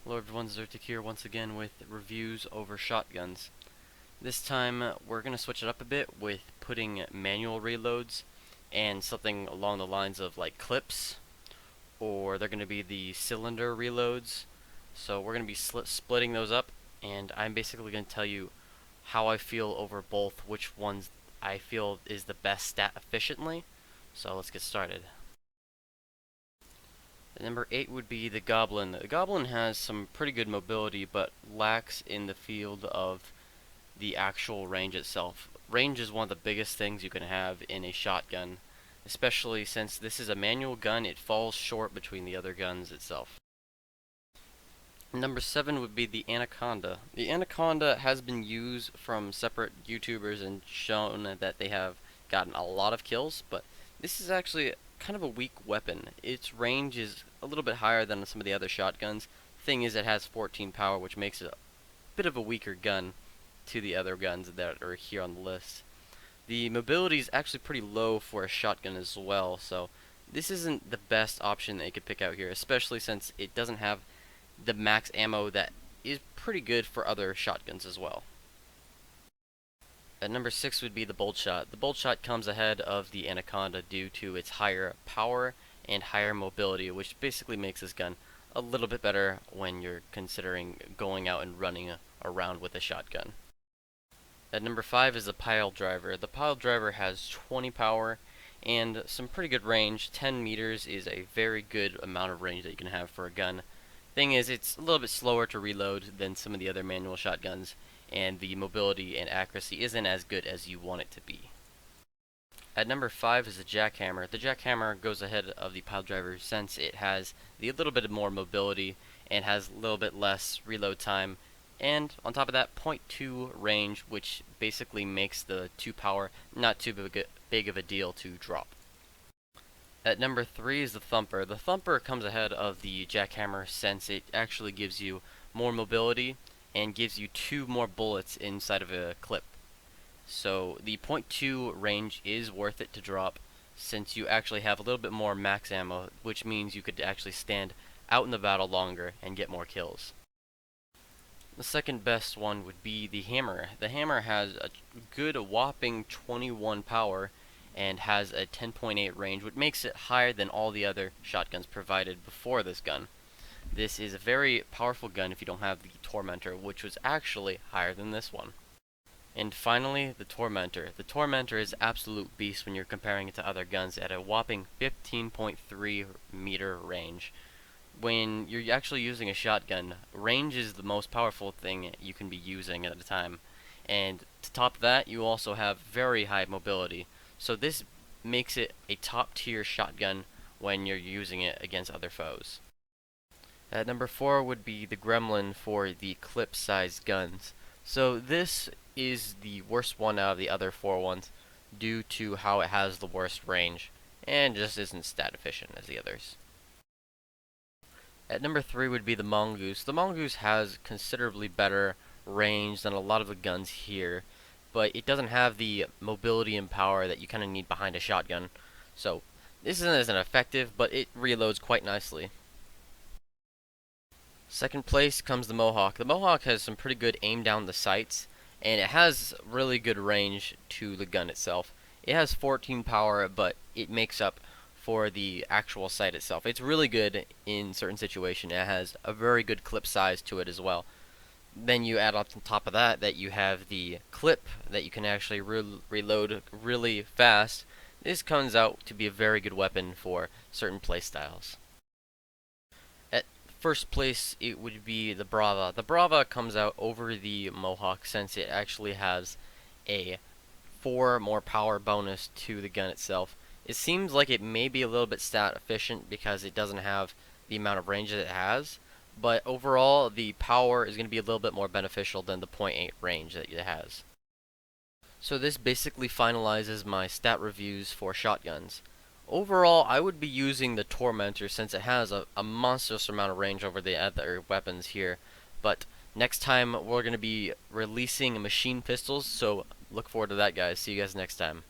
Hello everyone, Zertic here once again with reviews over shotguns. This time we're going to switch it up a bit with putting manual reloads and something along the lines of like clips, or they're going to be the cylinder reloads. So we're going to be splitting those up, and I'm basically going to tell you how I feel over both, which ones I feel is the best stat efficiently. So let's get started. Number 8 would be the Goblin. The Goblin has some pretty good mobility, but lacks in the field of the actual range itself. Range is one of the biggest things you can have in a shotgun, especially since this is a manual gun. It falls short between the other guns itself. Number 7 would be the Anakonda. The Anakonda has been used from separate YouTubers and shown that they have gotten a lot of kills, but this is actually kind of a weak weapon. Its range is a little bit higher than some of the other shotguns. Thing is, it has 14 power, which makes it a bit of a weaker gun to the other guns that are here on the list. The mobility is actually pretty low for a shotgun as well, so this isn't the best option that you could pick out here, especially since it doesn't have the max ammo that is pretty good for other shotguns as well. At number 6 would be the Boldshot. The Boldshot comes ahead of the Anakonda due to its higher power and higher mobility, which basically makes this gun a little bit better when you're considering going out and running around with a shotgun. At number 5 is the Piledriver. The Piledriver has 20 power and some pretty good range. 10 meters is a very good amount of range that you can have for a gun. Thing is, it's a little bit slower to reload than some of the other manual shotguns, and the mobility and accuracy isn't as good as you want it to be. At number 5 is the Jackhammer. The Jackhammer goes ahead of the Piledriver since it has a little bit more mobility and has a little bit less reload time, and on top of that, 0.2 range, which basically makes the 2 power not too big of a deal to drop. At number 3 is the Thumper. The Thumper comes ahead of the Jackhammer since it actually gives you more mobility and gives you 2 more bullets inside of a clip. So the 0.2 range is worth it to drop since you actually have a little bit more max ammo, which means you could actually stand out in the battle longer and get more kills. The second best one would be the Hammer. The Hammer has a good whopping 21 power and has a 10.8 range, which makes it higher than all the other shotguns provided before this gun. This is a very powerful gun if you don't have the Tormentor, which was actually higher than this one. And finally, the Tormentor. The Tormentor is absolute beast when you're comparing it to other guns at a whopping 15.3 meter range. When you're actually using a shotgun, range is the most powerful thing you can be using at a time. And to top that, you also have very high mobility. So this makes it a top tier shotgun when you're using it against other foes. At number 4 would be the Gremlin for the clip-sized guns. So this is the worst one out of the other 4 ones due to how it has the worst range and just isn't stat efficient as the others. At number 3 would be the Mongoose. The Mongoose has considerably better range than a lot of the guns here, but it doesn't have the mobility and power that you kind of need behind a shotgun. So this isn't as effective, but it reloads quite nicely. Second place comes the Mohawk. The Mohawk has some pretty good aim down the sights, and it has really good range to the gun itself. It has 14 power, but it makes up for the actual sight itself. It's really good in certain situations. It has a very good clip size to it as well. Then you add on top of that you have the clip that you can actually reload really fast. This comes out to be a very good weapon for certain playstyles. At first place, it would be the Brava. The Brava comes out over the Mohawk since it actually has a 4 more power bonus to the gun itself. It seems like it may be a little bit stat efficient because it doesn't have the amount of range that it has, but overall the power is going to be a little bit more beneficial than the 0.8 range that it has. So this basically finalizes my stat reviews for shotguns. Overall, I would be using the Tormentor since it has a monstrous amount of range over the other weapons here, but next time we're going to be releasing machine pistols, so look forward to that, guys. See you guys next time.